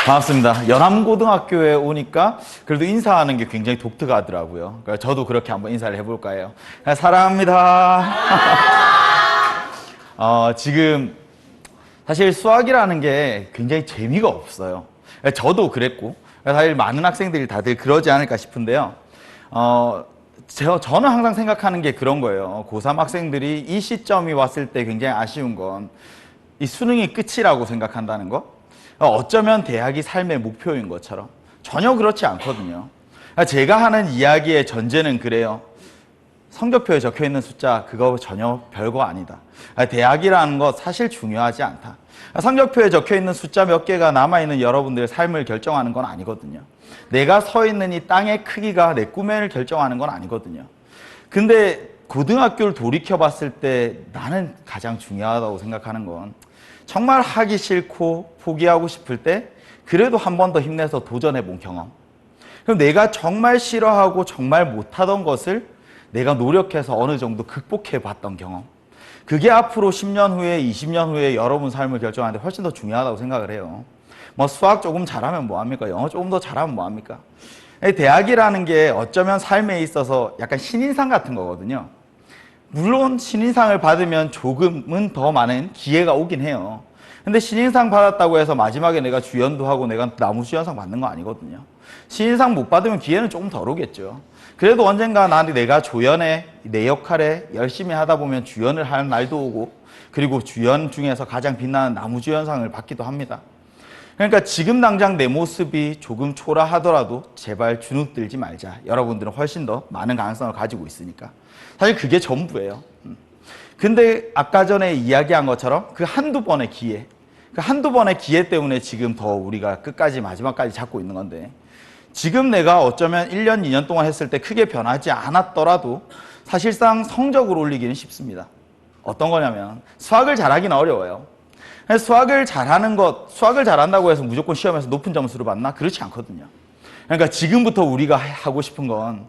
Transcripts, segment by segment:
반갑습니다. 연암고등학교에 오니까 그래도 인사하는 게 굉장히 독특하더라고요. 그러니까 저도 그렇게 한번 인사를 해볼까 해요. 사랑합니다. 지금 사실 수학이라는 게 굉장히 재미가 없어요. 저도 그랬고 사실 많은 학생들이 다들 그러지 않을까 싶은데요. 저는 항상 생각하는 게 그런 거예요. 고3 학생들이 이 시점이 왔을 때 굉장히 아쉬운 건 이 수능이 끝이라고 생각한다는 거. 어쩌면 대학이 삶의 목표인 것처럼 전혀 그렇지 않거든요. 제가 하는 이야기의 전제는 그래요. 성적표에 적혀있는 숫자 그거 전혀 별거 아니다. 대학이라는 것 사실 중요하지 않다. 성적표에 적혀있는 숫자 몇 개가 남아있는 여러분들의 삶을 결정하는 건 아니거든요. 내가 서 있는 이 땅의 크기가 내 꿈을 결정하는 건 아니거든요. 근데 고등학교를 돌이켜봤을 때 나는 가장 중요하다고 생각하는 건 정말 하기 싫고 포기하고 싶을 때 그래도 한 번 더 힘내서 도전해본 경험. 그럼 내가 정말 싫어하고 정말 못하던 것을 내가 노력해서 어느 정도 극복해봤던 경험. 그게 앞으로 10년 후에 20년 후에 여러분 삶을 결정하는데 훨씬 더 중요하다고 생각을 해요. 뭐 수학 조금 잘하면 뭐합니까? 영어 조금 더 잘하면 뭐합니까? 대학이라는 게 어쩌면 삶에 있어서 약간 신인상 같은 거거든요. 물론 신인상을 받으면 조금은 더 많은 기회가 오긴 해요. 근데 신인상 받았다고 해서 마지막에 내가 주연도 하고 내가 나무주연상 받는 거 아니거든요. 신인상 못 받으면 기회는 조금 덜 오겠죠. 그래도 언젠가 내가 조연에 내 역할에 열심히 하다 보면 주연을 할 날도 오고 그리고 주연 중에서 가장 빛나는 나무주연상을 받기도 합니다. 그러니까 지금 당장 내 모습이 조금 초라하더라도 제발 주눅들지 말자. 여러분들은 훨씬 더 많은 가능성을 가지고 있으니까. 사실 그게 전부예요. 근데 아까 전에 이야기한 것처럼 그 한두 번의 기회, 그 한두 번의 기회 때문에 지금 더 우리가 끝까지 마지막까지 잡고 있는 건데 지금 내가 어쩌면 1년, 2년 동안 했을 때 크게 변하지 않았더라도 사실상 성적을 올리기는 쉽습니다. 어떤 거냐면 수학을 잘하기는 어려워요. 수학을 잘하는 것, 수학을 잘한다고 해서 무조건 시험에서 높은 점수를 받나? 그렇지 않거든요. 그러니까 지금부터 우리가 하고 싶은 건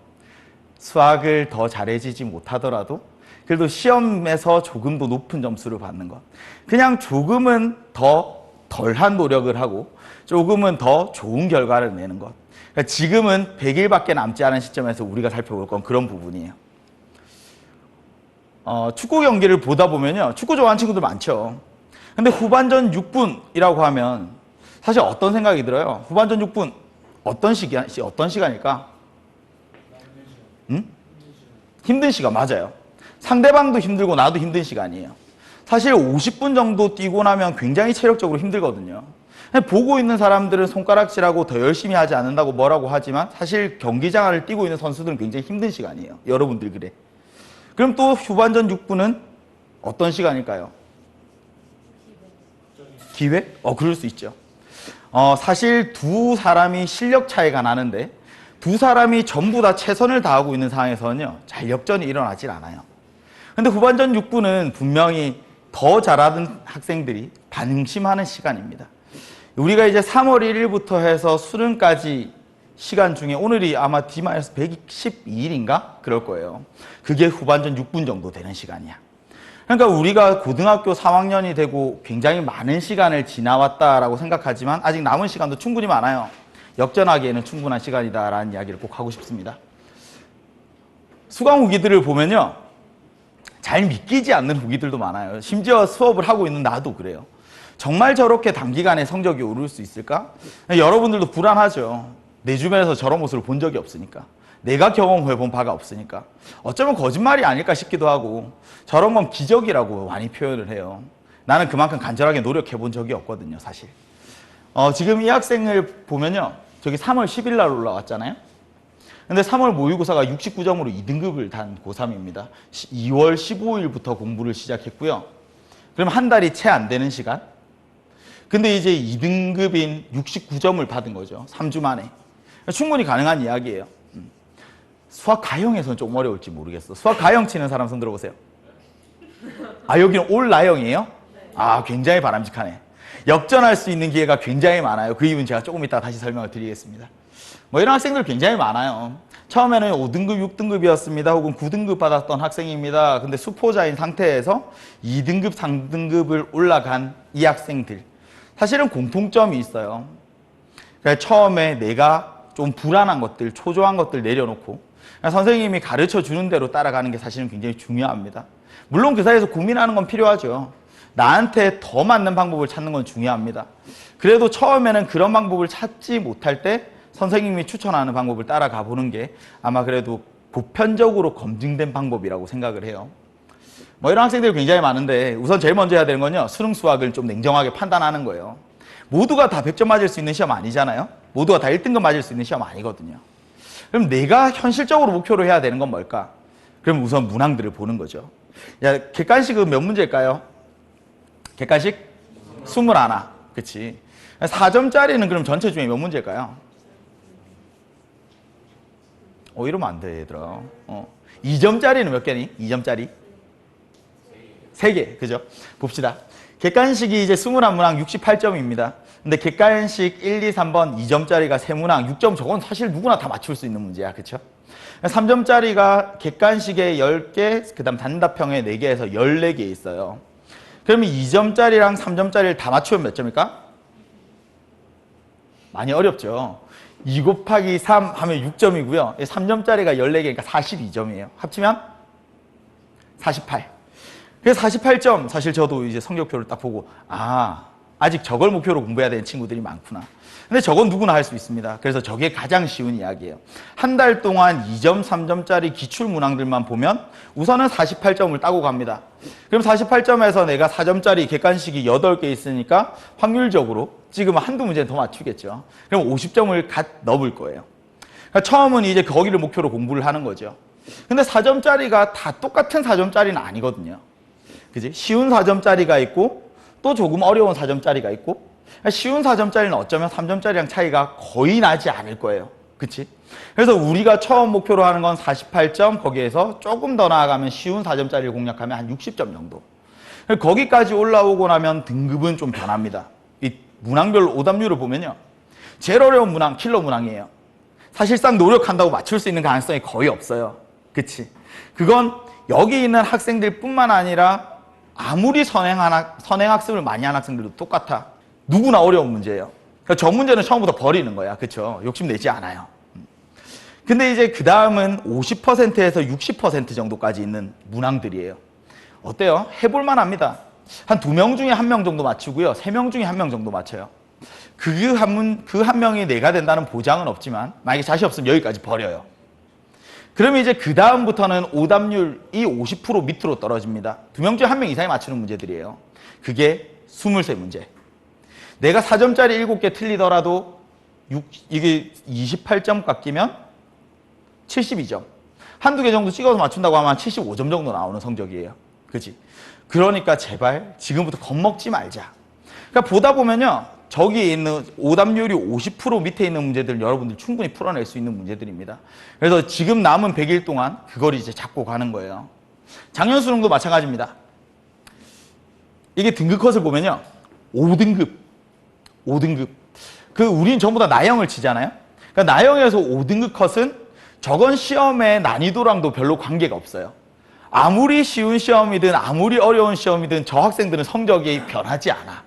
수학을 더 잘해지지 못하더라도 그래도 시험에서 조금 더 높은 점수를 받는 것. 그냥 조금은 더 덜한 노력을 하고 조금은 더 좋은 결과를 내는 것. 그러니까 지금은 100일밖에 남지 않은 시점에서 우리가 살펴볼 건 그런 부분이에요. 축구 경기를 보다 보면요. 축구 좋아하는 친구들 많죠. 근데 후반전 6분이라고 하면 사실 어떤 생각이 들어요? 후반전 6분 어떤 시간일까? 힘든 시간 맞아요. 상대방도 힘들고 나도 힘든 시간이에요. 사실 50분 정도 뛰고 나면 굉장히 체력적으로 힘들거든요. 보고 있는 사람들은 손가락질하고 더 열심히 하지 않는다고 뭐라고 하지만 사실 경기장을 뛰고 있는 선수들은 굉장히 힘든 시간이에요. 여러분들 그래. 그럼 또 후반전 6분은 어떤 시간일까요? 기회? 그럴 수 있죠. 사실 두 사람이 실력 차이가 나는데 두 사람이 전부 다 최선을 다하고 있는 상황에서는요, 잘 역전이 일어나질 않아요. 근데 후반전 6분은 분명히 더 잘하는 학생들이 방심하는 시간입니다. 우리가 이제 3월 1일부터 해서 수능까지 시간 중에 오늘이 아마 D-112일인가? 그럴 거예요. 그게 후반전 6분 정도 되는 시간이야. 그러니까 우리가 고등학교 3학년이 되고 굉장히 많은 시간을 지나왔다라고 생각하지만 아직 남은 시간도 충분히 많아요. 역전하기에는 충분한 시간이다라는 이야기를 꼭 하고 싶습니다. 수강 후기들을 보면요. 잘 믿기지 않는 후기들도 많아요. 심지어 수업을 하고 있는 나도 그래요. 정말 저렇게 단기간에 성적이 오를 수 있을까? 여러분들도 불안하죠. 내 주변에서 저런 모습을 본 적이 없으니까. 내가 경험해 본 바가 없으니까. 어쩌면 거짓말이 아닐까 싶기도 하고 저런 건 기적이라고 많이 표현을 해요. 나는 그만큼 간절하게 노력해 본 적이 없거든요, 사실. 지금 이 학생을 보면요. 저기 3월 10일 날 올라왔잖아요. 근데 3월 모의고사가 69점으로 2등급을 단 고3입니다. 2월 15일부터 공부를 시작했고요. 그럼 한 달이 채 안 되는 시간? 근데 이제 2등급인 69점을 받은 거죠. 3주 만에. 충분히 가능한 이야기예요. 수학 가형에서는 좀 어려울지 모르겠어. 수학 가형 치는 사람 손 들어보세요. 여기는 올 나형이에요? 굉장히 바람직하네. 역전할 수 있는 기회가 굉장히 많아요. 그 이유는 제가 조금 이따 다시 설명을 드리겠습니다. 이런 학생들 굉장히 많아요. 처음에는 5등급, 6등급이었습니다. 혹은 9등급 받았던 학생입니다. 근데 수포자인 상태에서 2등급, 3등급을 올라간 이 학생들. 사실은 공통점이 있어요. 그러니까 처음에 내가 좀 불안한 것들, 초조한 것들 내려놓고 선생님이 가르쳐 주는 대로 따라가는 게 사실은 굉장히 중요합니다. 물론 그 사이에서 고민하는 건 필요하죠. 나한테 더 맞는 방법을 찾는 건 중요합니다. 그래도 처음에는 그런 방법을 찾지 못할 때 선생님이 추천하는 방법을 따라가 보는 게 아마 그래도 보편적으로 검증된 방법이라고 생각을 해요. 뭐 이런 학생들이 굉장히 많은데 우선 제일 먼저 해야 되는 건요, 수능 수학을 좀 냉정하게 판단하는 거예요. 모두가 다 100점 맞을 수 있는 시험 아니잖아요. 모두가 다 1등급 맞을 수 있는 시험 아니거든요. 그럼 내가 현실적으로 목표로 해야 되는 건 뭘까? 그럼 우선 문항들을 보는 거죠. 야, 객관식은 몇 문제일까요? 객관식? 21. 그치. 4점짜리는 그럼 전체 중에 몇 문제일까요? 이러면 안 돼, 얘들아. 2점짜리는 몇 개니? 2점짜리? 3개. 그죠? 봅시다. 객관식이 이제 21문항 68점입니다. 근데 객관식 1, 2, 3번 2점짜리가 3문항 6점, 저건 사실 누구나 다 맞출 수 있는 문제야. 그쵸? 3점짜리가 객관식에 10개, 그 다음 단답형에 4개에서 14개 있어요. 그러면 2점짜리랑 3점짜리를 다 맞추면 몇 점일까? 많이 어렵죠. 2 곱하기 3 하면 6점이고요. 3점짜리가 14개니까 42점이에요. 합치면 48. 그래서 48점, 사실 저도 이제 성적표를 딱 보고, 아직 저걸 목표로 공부해야 되는 친구들이 많구나. 근데 저건 누구나 할 수 있습니다. 그래서 저게 가장 쉬운 이야기예요. 한 달 동안 2점, 3점짜리 기출 문항들만 보면 우선은 48점을 따고 갑니다. 그럼 48점에서 내가 4점짜리 객관식이 8개 있으니까 확률적으로 지금 한두 문제는 더 맞추겠죠. 그럼 50점을 갓 넣을 거예요. 그러니까 처음은 이제 거기를 목표로 공부를 하는 거죠. 근데 4점짜리가 다 똑같은 4점짜리는 아니거든요. 그지? 쉬운 4점짜리가 있고 또 조금 어려운 4점짜리가 있고, 쉬운 4점짜리는 어쩌면 3점짜리랑 차이가 거의 나지 않을 거예요. 그치? 그래서 우리가 처음 목표로 하는 건 48점, 거기에서 조금 더 나아가면 쉬운 4점짜리를 공략하면 한 60점 정도. 거기까지 올라오고 나면 등급은 좀 변합니다. 이 문항별 오답률을 보면요, 제일 어려운 문항 킬러 문항이에요. 사실상 노력한다고 맞출 수 있는 가능성이 거의 없어요. 그치? 그건 여기 있는 학생들 뿐만 아니라 아무리 선행학습을 많이 한 학생들도 똑같아. 누구나 어려운 문제예요. 그러니까 저 문제는 처음부터 버리는 거야. 그쵸? 욕심내지 않아요. 근데 이제 그 다음은 50%에서 60% 정도까지 있는 문항들이에요. 어때요? 해볼만 합니다. 한 2명 중에 1명 정도 맞추고요. 3명 중에 1명 정도 맞춰요. 그 한 명이 내가 된다는 보장은 없지만 만약에 자신 없으면 여기까지 버려요. 그러면 이제 그 다음부터는 오답률이 50% 밑으로 떨어집니다. 2명 중에 1명 이상이 맞추는 문제들이에요. 그게 23문제. 내가 4점짜리 7개 틀리더라도 이게 28점 깎이면 72점. 한두 개 정도 찍어서 맞춘다고 하면 75점 정도 나오는 성적이에요. 그치? 그러니까 제발 지금부터 겁먹지 말자. 그러니까 보다 보면요, 저기에 있는 오답률이 50% 밑에 있는 문제들 여러분들 충분히 풀어낼 수 있는 문제들입니다. 그래서 지금 남은 100일 동안 그걸 이제 잡고 가는 거예요. 작년 수능도 마찬가지입니다. 이게 등급 컷을 보면요, 5등급. 우린 전부 다 나형을 치잖아요. 그러니까 나형에서 5등급 컷은 저건 시험의 난이도랑도 별로 관계가 없어요. 아무리 쉬운 시험이든 아무리 어려운 시험이든 저 학생들은 성적이 변하지 않아.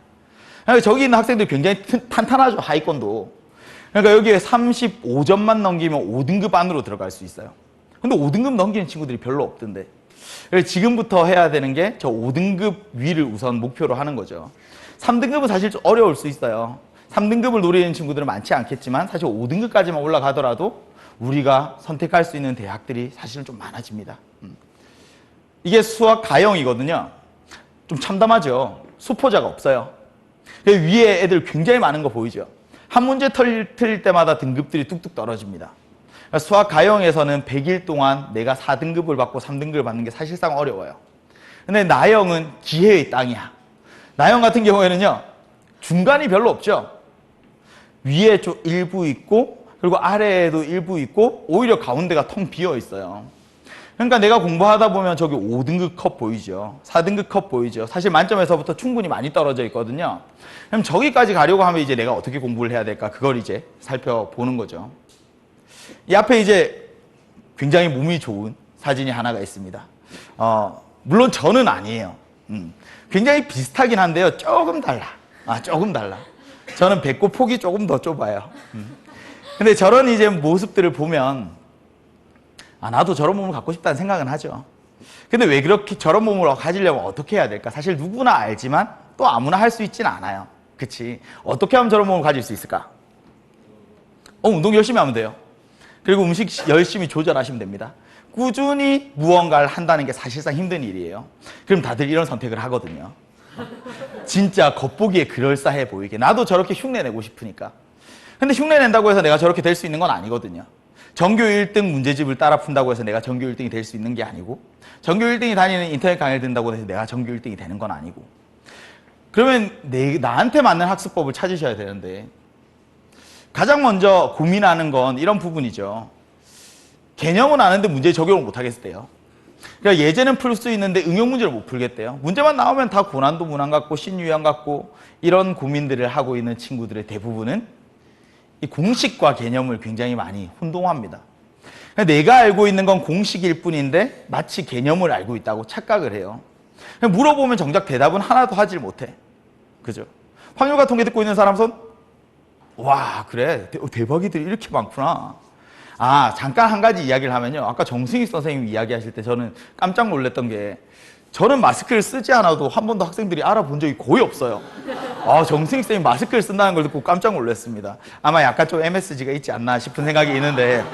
그러니까 저기 있는 학생들 굉장히 탄탄하죠, 하위권도. 그러니까 여기에 35점만 넘기면 5등급 안으로 들어갈 수 있어요. 근데 5등급 넘기는 친구들이 별로 없던데. 그래서 지금부터 해야 되는 게 저 5등급 위를 우선 목표로 하는 거죠. 3등급은 사실 좀 어려울 수 있어요. 3등급을 노리는 친구들은 많지 않겠지만 사실 5등급까지만 올라가더라도 우리가 선택할 수 있는 대학들이 사실은 좀 많아집니다. 이게 수학 가형이거든요. 좀 참담하죠. 수포자가 없어요. 위에 애들 굉장히 많은 거 보이죠? 한 문제 틀릴 때마다 등급들이 뚝뚝 떨어집니다. 수학 가형에서는 100일 동안 내가 4등급을 받고 3등급을 받는 게 사실상 어려워요. 근데 나형은 기회의 땅이야. 나형 같은 경우에는요, 중간이 별로 없죠. 위에 좀 일부 있고 그리고 아래에도 일부 있고 오히려 가운데가 텅 비어 있어요. 그러니까 내가 공부하다 보면 저기 5등급 컷 보이죠. 4등급 컷 보이죠. 사실 만점에서부터 충분히 많이 떨어져 있거든요. 그럼 저기까지 가려고 하면 이제 내가 어떻게 공부를 해야 될까? 그걸 이제 살펴보는 거죠. 이 앞에 이제 굉장히 몸이 좋은 사진이 하나가 있습니다. 물론 저는 아니에요. 굉장히 비슷하긴 한데요. 조금 달라. 조금 달라. 저는 배꼽 폭이 조금 더 좁아요. 근데 저런 이제 모습들을 보면 아, 나도 저런 몸을 갖고 싶다는 생각은 하죠. 근데 왜 그렇게 저런 몸을 가지려면 어떻게 해야 될까? 사실 누구나 알지만 또 아무나 할 수 있지는 않아요. 그치? 어떻게 하면 저런 몸을 가질 수 있을까? 운동 열심히 하면 돼요. 그리고 음식 열심히 조절하시면 됩니다. 꾸준히 무언가를 한다는 게 사실상 힘든 일이에요. 그럼 다들 이런 선택을 하거든요. 진짜 겉보기에 그럴싸해 보이게. 나도 저렇게 흉내내고 싶으니까. 근데 흉내낸다고 해서 내가 저렇게 될 수 있는 건 아니거든요. 전교 1등 문제집을 따라 푼다고 해서 내가 전교 1등이 될 수 있는 게 아니고, 전교 1등이 다니는 인터넷 강의를 듣는다고 해서 내가 전교 1등이 되는 건 아니고. 그러면 나한테 맞는 학습법을 찾으셔야 되는데, 가장 먼저 고민하는 건 이런 부분이죠. 개념은 아는데 문제 적용을 못 하겠대요. 그러니까 예제는 풀 수 있는데 응용 문제를 못 풀겠대요. 문제만 나오면 다 고난도 문항 같고 신유형 같고 이런 고민들을 하고 있는 친구들의 대부분은 이 공식과 개념을 굉장히 많이 혼동합니다. 내가 알고 있는 건 공식일 뿐인데 마치 개념을 알고 있다고 착각을 해요. 물어보면 정작 대답은 하나도 하질 못해. 그죠? 확률과 통계 듣고 있는 사람 손? 와, 그래. 대박이들이 이렇게 많구나. 아, 잠깐 한 가지 이야기를 하면요. 아까 정승익 선생님 이야기하실 때 저는 깜짝 놀랐던 게, 저는 마스크를 쓰지 않아도 한 번도 학생들이 알아본 적이 거의 없어요. 아, 정승익 선생님 마스크를 쓴다는 걸 듣고 깜짝 놀랐습니다. 아마 약간 좀 MSG가 있지 않나 싶은 생각이 있는데,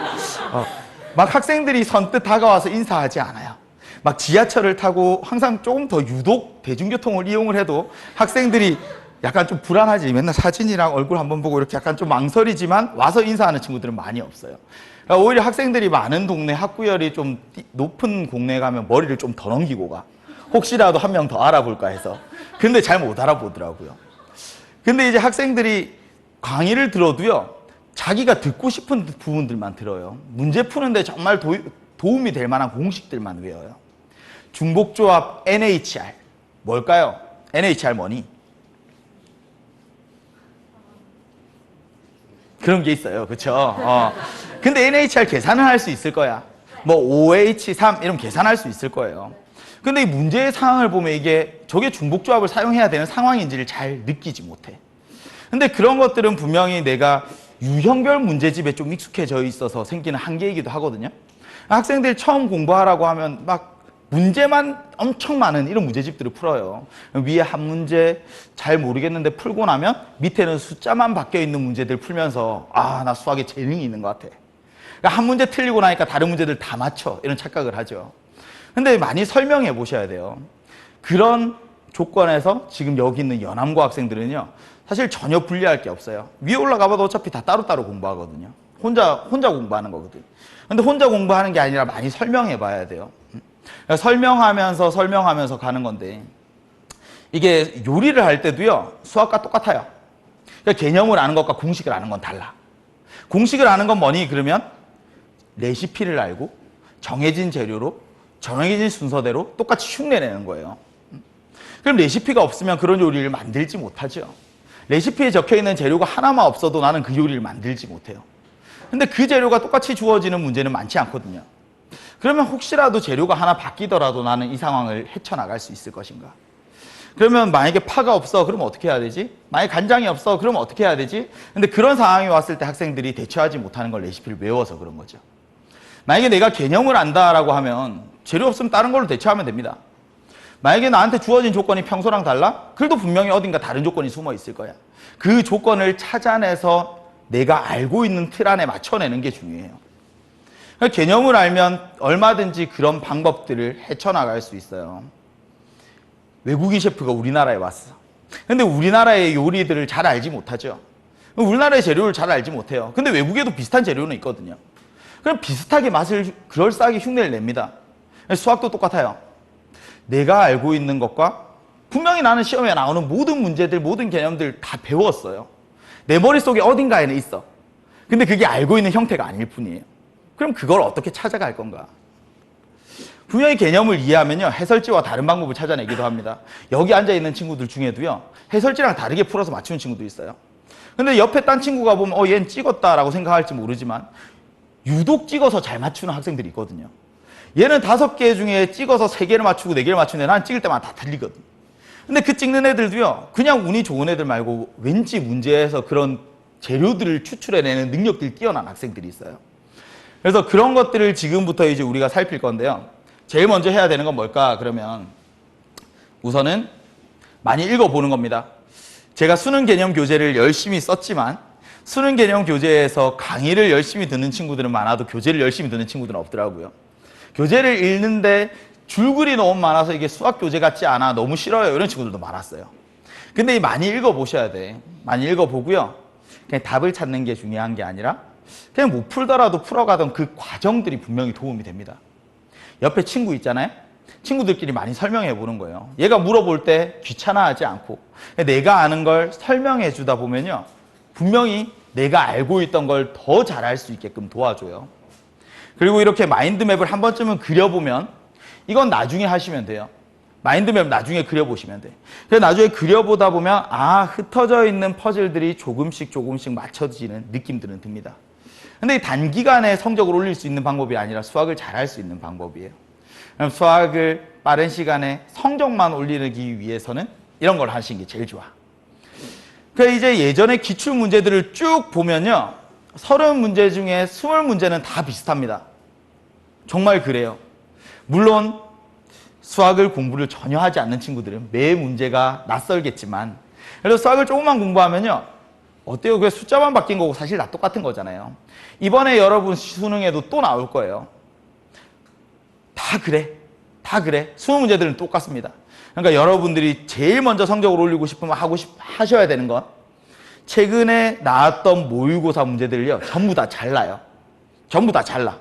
막 학생들이 선뜻 다가와서 인사하지 않아요. 막 지하철을 타고 항상 조금 더 유독 대중교통을 이용을 해도 학생들이 약간 좀 불안하지. 맨날 사진이랑 얼굴 한번 보고 이렇게 약간 좀 망설이지만 와서 인사하는 친구들은 많이 없어요. 그러니까 오히려 학생들이 많은 동네, 학구열이 좀 높은 공내에 가면 머리를 좀 더 넘기고 가. 혹시라도 한 명 더 알아볼까 해서. 근데 잘 못 알아보더라고요. 근데 이제 학생들이 강의를 들어도요, 자기가 듣고 싶은 부분들만 들어요. 문제 푸는데 정말 도움이 될 만한 공식들만 외워요. 중복조합 NHR. 뭘까요? NHR 뭐니? 그런 게 있어요. 그쵸? 근데 NHR 계산은 할 수 있을 거야. 뭐 OH3 이런 계산할 수 있을 거예요. 근데 이 문제의 상황을 보면 이게 저게 중복조합을 사용해야 되는 상황인지를 잘 느끼지 못해. 근데 그런 것들은 분명히 내가 유형별 문제집에 좀 익숙해져 있어서 생기는 한계이기도 하거든요. 학생들 처음 공부하라고 하면 막 문제만 엄청 많은 이런 문제집들을 풀어요. 위에 한 문제 잘 모르겠는데 풀고 나면 밑에는 숫자만 바뀌어 있는 문제들 풀면서 아, 나 수학에 재능이 있는 것 같아. 그러니까 한 문제 틀리고 나니까 다른 문제들 다 맞춰. 이런 착각을 하죠. 근데 많이 설명해 보셔야 돼요. 그런 조건에서 지금 여기 있는 연암고 학생들은요, 사실 전혀 분리할 게 없어요. 위에 올라가 봐도 어차피 다 따로따로 공부하거든요. 혼자 공부하는 거거든. 근데 혼자 공부하는 게 아니라 많이 설명해 봐야 돼요. 설명하면서 가는 건데, 이게 요리를 할 때도요, 수학과 똑같아요. 그러니까 개념을 아는 것과 공식을 아는 건 달라. 공식을 아는 건 뭐니? 그러면 레시피를 알고 정해진 재료로 정해진 순서대로 똑같이 흉내내는 거예요. 그럼 레시피가 없으면 그런 요리를 만들지 못하죠. 레시피에 적혀있는 재료가 하나만 없어도 나는 그 요리를 만들지 못해요. 근데 그 재료가 똑같이 주어지는 문제는 많지 않거든요. 그러면 혹시라도 재료가 하나 바뀌더라도 나는 이 상황을 헤쳐나갈 수 있을 것인가? 그러면 만약에 파가 없어, 그러면 어떻게 해야 되지? 만약에 간장이 없어, 그러면 어떻게 해야 되지? 근데 그런 상황이 왔을 때 학생들이 대처하지 못하는 걸 레시피를 외워서 그런 거죠. 만약에 내가 개념을 안다라고 하면 재료 없으면 다른 걸로 대처하면 됩니다. 만약에 나한테 주어진 조건이 평소랑 달라? 그래도 분명히 어딘가 다른 조건이 숨어 있을 거야. 그 조건을 찾아내서 내가 알고 있는 틀 안에 맞춰내는 게 중요해요. 개념을 알면 얼마든지 그런 방법들을 헤쳐나갈 수 있어요. 외국인 셰프가 우리나라에 왔어. 근데 우리나라의 요리들을 잘 알지 못하죠. 우리나라의 재료를 잘 알지 못해요. 근데 외국에도 비슷한 재료는 있거든요. 그럼 비슷하게 맛을 그럴싸하게 흉내를 냅니다. 수학도 똑같아요. 내가 알고 있는 것과 분명히 나는 시험에 나오는 모든 문제들, 모든 개념들 다 배웠어요. 내 머릿속에 어딘가에는 있어. 근데 그게 알고 있는 형태가 아닐 뿐이에요. 그럼 그걸 어떻게 찾아갈 건가? 분명히 개념을 이해하면요, 해설지와 다른 방법을 찾아내기도 합니다. 여기 앉아있는 친구들 중에도요, 해설지랑 다르게 풀어서 맞추는 친구도 있어요. 근데 옆에 딴 친구가 보면 얘는 찍었다라고 생각할지 모르지만 유독 찍어서 잘 맞추는 학생들이 있거든요. 얘는 5개 중에 찍어서 3개를 맞추고 4개를 맞추는데 난 찍을 때마다 다 틀리거든. 근데 그 찍는 애들도요, 그냥 운이 좋은 애들 말고 왠지 문제에서 그런 재료들을 추출해내는 능력들이 뛰어난 학생들이 있어요. 그래서 그런 것들을 지금부터 이제 우리가 살필 건데요. 제일 먼저 해야 되는 건 뭘까? 그러면 우선은 많이 읽어보는 겁니다. 제가 수능 개념 교재를 열심히 썼지만 수능 개념 교재에서 강의를 열심히 듣는 친구들은 많아도 교재를 열심히 듣는 친구들은 없더라고요. 교재를 읽는데 줄글이 너무 많아서 이게 수학 교재 같지 않아, 너무 싫어요, 이런 친구들도 많았어요. 근데 많이 읽어보셔야 돼. 많이 읽어보고요. 그냥 답을 찾는 게 중요한 게 아니라 그냥 못 풀더라도 풀어가던 그 과정들이 분명히 도움이 됩니다. 옆에 친구 있잖아요. 친구들끼리 많이 설명해 보는 거예요. 얘가 물어볼 때 귀찮아하지 않고 내가 아는 걸 설명해 주다 보면요, 분명히 내가 알고 있던 걸 더 잘할 수 있게끔 도와줘요. 그리고 이렇게 마인드맵을 한 번쯤은 그려보면, 이건 나중에 하시면 돼요. 마인드맵 나중에 그려보시면 돼. 그래서 나중에 그려보다 보면 흩어져 있는 퍼즐들이 조금씩 맞춰지는 느낌들은 듭니다. 근데 단기간에 성적을 올릴 수 있는 방법이 아니라 수학을 잘할 수 있는 방법이에요. 그럼 수학을 빠른 시간에 성적만 올리기 위해서는 이런 걸 하시는 게 제일 좋아. 그러니까 이제 예전에 기출 문제들을 쭉 보면요, 30문제 중에 20문제는 다 비슷합니다. 정말 그래요. 물론 수학을 공부를 전혀 하지 않는 친구들은 매 문제가 낯설겠지만, 그래도 수학을 조금만 공부하면요, 어때요? 그게 숫자만 바뀐 거고 사실 다 똑같은 거잖아요. 이번에 여러분 수능에도 또 나올 거예요. 다 그래. 20문제들은 똑같습니다. 그러니까 여러분들이 제일 먼저 성적을 올리고 싶으면 하셔야 되는 건, 최근에 나왔던 모의고사 문제들을요, 전부 다 잘라요. 전부 다 잘라.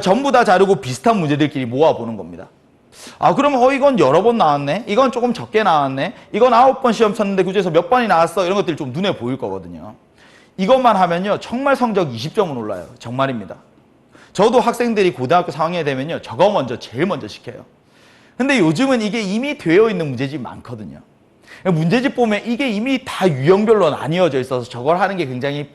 전부 다 자르고 비슷한 문제들끼리 모아보는 겁니다. 그러면 이건 여러 번 나왔네, 이건 조금 적게 나왔네, 이건 9번 시험 쳤는데 그중에서 몇 번이 나왔어, 이런 것들이 좀 눈에 보일 거거든요. 이것만 하면요, 정말 성적 20점은 올라요. 정말입니다. 저도 학생들이 고등학교 4학년이 되면요, 저거 제일 먼저 시켜요. 근데 요즘은 이게 이미 되어 있는 문제집이 많거든요. 문제집 보면 이게 이미 다 유형별로 나뉘어져 있어서 저걸 하는 게 굉장히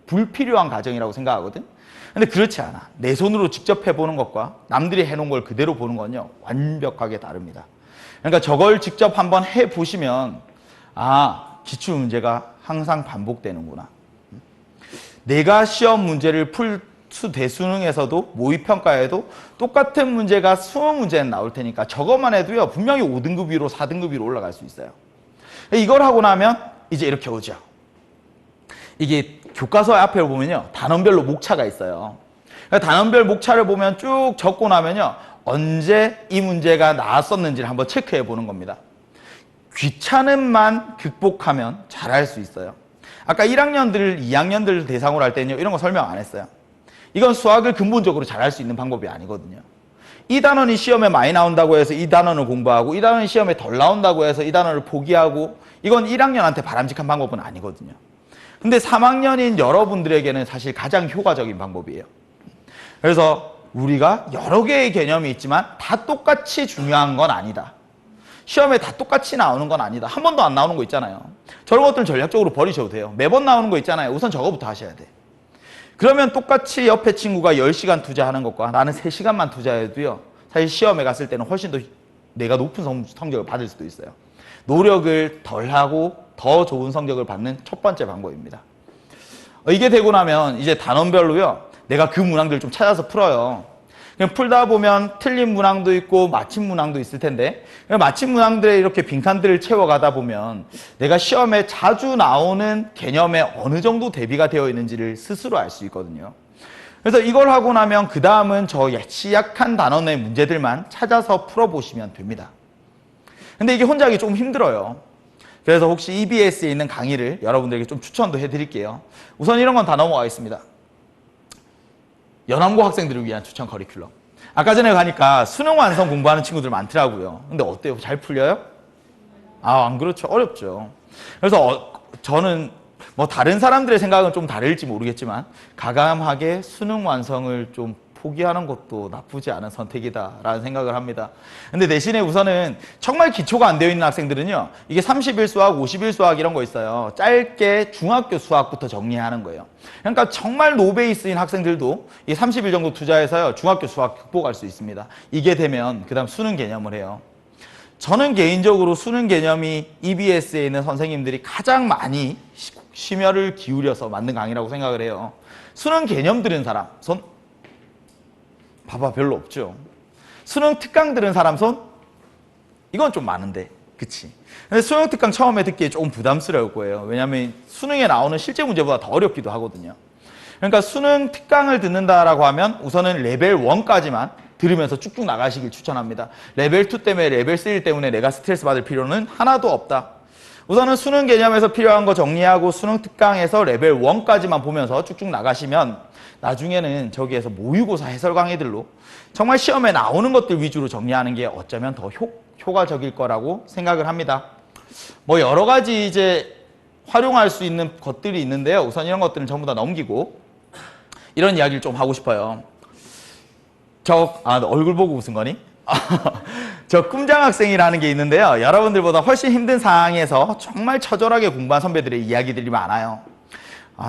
불필요한 과정이라고 생각하거든. 근데 그렇지 않아. 내 손으로 직접 해보는 것과 남들이 해놓은 걸 그대로 보는 건요, 완벽하게 다릅니다. 그러니까 저걸 직접 한번 해보시면 기출 문제가 항상 반복되는구나. 내가 시험 문제를 대수능에서도 모의평가에도 똑같은 문제가 20문제는 나올 테니까 저것만 해도요, 분명히 5등급 위로 4등급 위로 올라갈 수 있어요. 이걸 하고 나면 이제 이렇게 오죠. 이게 교과서 앞에 보면요, 단원별로 목차가 있어요. 단원별 목차를 보면 쭉 적고 나면요, 언제 이 문제가 나왔었는지를 한번 체크해 보는 겁니다. 귀찮음만 극복하면 잘할 수 있어요. 아까 1학년들, 2학년들 대상으로 할 때는요, 이런 거 설명 안 했어요. 이건 수학을 근본적으로 잘할 수 있는 방법이 아니거든요. 이 단원이 시험에 많이 나온다고 해서 이 단원을 공부하고, 이 단원이 시험에 덜 나온다고 해서 이 단원을 포기하고, 이건 1학년한테 바람직한 방법은 아니거든요. 근데 3학년인 여러분들에게는 사실 가장 효과적인 방법이에요. 그래서 우리가 여러 개의 개념이 있지만 다 똑같이 중요한 건 아니다. 시험에 다 똑같이 나오는 건 아니다. 한 번도 안 나오는 거 있잖아요. 저런 것들은 전략적으로 버리셔도 돼요. 매번 나오는 거 있잖아요. 우선 저거부터 하셔야 돼. 그러면 똑같이 옆에 친구가 10시간 투자하는 것과 나는 3시간만 투자해도요, 사실 시험에 갔을 때는 훨씬 더 내가 높은 성적을 받을 수도 있어요. 노력을 덜 하고 더 좋은 성적을 받는 첫 번째 방법입니다. 이게 되고 나면 이제 단원별로요, 내가 그 문항들을 좀 찾아서 풀어요. 그냥 풀다 보면 틀린 문항도 있고 맞힌 문항도 있을 텐데, 맞힌 문항들에 이렇게 빈칸들을 채워가다 보면 내가 시험에 자주 나오는 개념에 어느 정도 대비가 되어 있는지를 스스로 알 수 있거든요. 그래서 이걸 하고 나면 그 다음은 저 취약한 단원의 문제들만 찾아서 풀어보시면 됩니다. 근데 이게 혼자 하기 조금 힘들어요. 그래서 혹시 EBS에 있는 강의를 여러분들에게 좀 추천도 해드릴게요. 우선 이런 건 다 넘어가겠습니다. 연암고 학생들을 위한 추천 커리큘럼. 아까 전에 가니까 수능 완성 공부하는 친구들 많더라고요. 근데 어때요? 잘 풀려요? 안 그렇죠. 어렵죠. 그래서 저는 뭐 다른 사람들의 생각은 좀 다를지 모르겠지만 과감하게 수능 완성을 좀 포기하는 것도 나쁘지 않은 선택이다라는 생각을 합니다. 근데 대신에 우선은 정말 기초가 안 되어 있는 학생들은요, 이게 30일 수학, 50일 수학 이런 거 있어요. 짧게 중학교 수학부터 정리하는 거예요. 그러니까 정말 노베이스인 학생들도 이 30일 정도 투자해서요, 중학교 수학 극복할 수 있습니다. 이게 되면 그 다음 수능 개념을 해요. 저는 개인적으로 수능 개념이 EBS에 있는 선생님들이 가장 많이 심혈을 기울여서 만든 강의라고 생각을 해요. 수능 개념 들은 사람 손? 봐봐, 별로 없죠. 수능 특강 들은 사람 손? 이건 좀 많은데, 그치? 근데 수능 특강 처음에 듣기에 조금 부담스러울 거예요. 왜냐하면 수능에 나오는 실제 문제보다 더 어렵기도 하거든요. 그러니까 수능 특강을 듣는다라고 하면 우선은 레벨 1까지만 들으면서 쭉쭉 나가시길 추천합니다. 레벨 2 때문에 레벨 3 때문에 내가 스트레스 받을 필요는 하나도 없다. 우선은 수능 개념에서 필요한 거 정리하고 수능 특강에서 레벨 1까지만 보면서 쭉쭉 나가시면 나중에는 저기에서 모의고사 해설 강의들로 정말 시험에 나오는 것들 위주로 정리하는 게 어쩌면 더 효과적일 거라고 생각을 합니다. 뭐 여러 가지 이제 활용할 수 있는 것들이 있는데요. 우선 이런 것들은 전부 다 넘기고 이런 이야기를 좀 하고 싶어요. 너 얼굴 보고 웃은 거니? 저 꿈장학생이라는 게 있는데요. 여러분들보다 훨씬 힘든 상황에서 정말 처절하게 공부한 선배들의 이야기들이 많아요.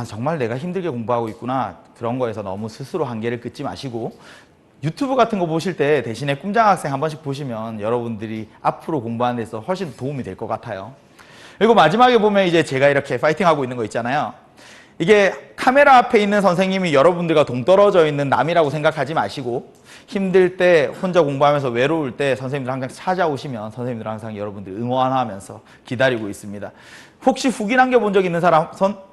정말 내가 힘들게 공부하고 있구나. 그런 거에서 너무 스스로 한계를 끊지 마시고 유튜브 같은 거 보실 때 대신에 꿈장학생 한 번씩 보시면 여러분들이 앞으로 공부하는 데서 훨씬 도움이 될 것 같아요. 그리고 마지막에 보면 이제 제가 이렇게 파이팅하고 있는 거 있잖아요. 이게 카메라 앞에 있는 선생님이 여러분들과 동떨어져 있는 남이라고 생각하지 마시고 힘들 때 혼자 공부하면서 외로울 때 선생님들 항상 찾아오시면 선생님들 항상 여러분들 응원하면서 기다리고 있습니다. 혹시 후기 남겨본 적 있는 사람 손?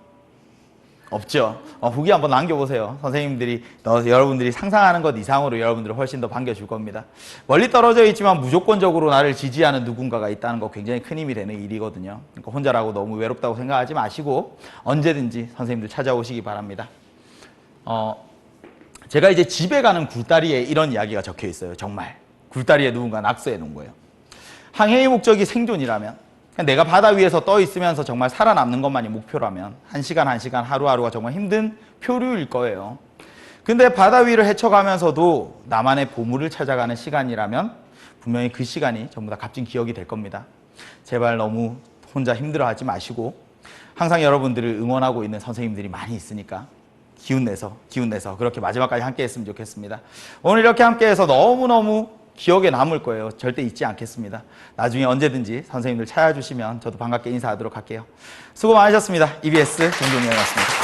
없죠? 후기 한번 남겨보세요. 선생님들이 여러분들이 상상하는 것 이상으로 여러분들을 훨씬 더 반겨줄 겁니다. 멀리 떨어져 있지만 무조건적으로 나를 지지하는 누군가가 있다는 거 굉장히 큰 힘이 되는 일이거든요. 그러니까 혼자라고 너무 외롭다고 생각하지 마시고 언제든지 선생님들 찾아오시기 바랍니다. 제가 이제 집에 가는 굴다리에 이런 이야기가 적혀 있어요. 정말 굴다리에 누군가 낙서해 놓은 거예요. 항해의 목적이 생존이라면, 내가 바다 위에서 떠 있으면서 정말 살아남는 것만이 목표라면 한 시간 한 시간 하루하루가 정말 힘든 표류일 거예요. 근데 바다 위를 헤쳐가면서도 나만의 보물을 찾아가는 시간이라면 분명히 그 시간이 전부 다 값진 기억이 될 겁니다. 제발 너무 혼자 힘들어하지 마시고 항상 여러분들을 응원하고 있는 선생님들이 많이 있으니까 기운내서 그렇게 마지막까지 함께 했으면 좋겠습니다. 오늘 이렇게 함께 해서 너무너무 기억에 남을 거예요. 절대 잊지 않겠습니다. 나중에 언제든지 선생님들 찾아주시면 저도 반갑게 인사하도록 할게요. 수고 많으셨습니다. EBS 정종영이었습니다.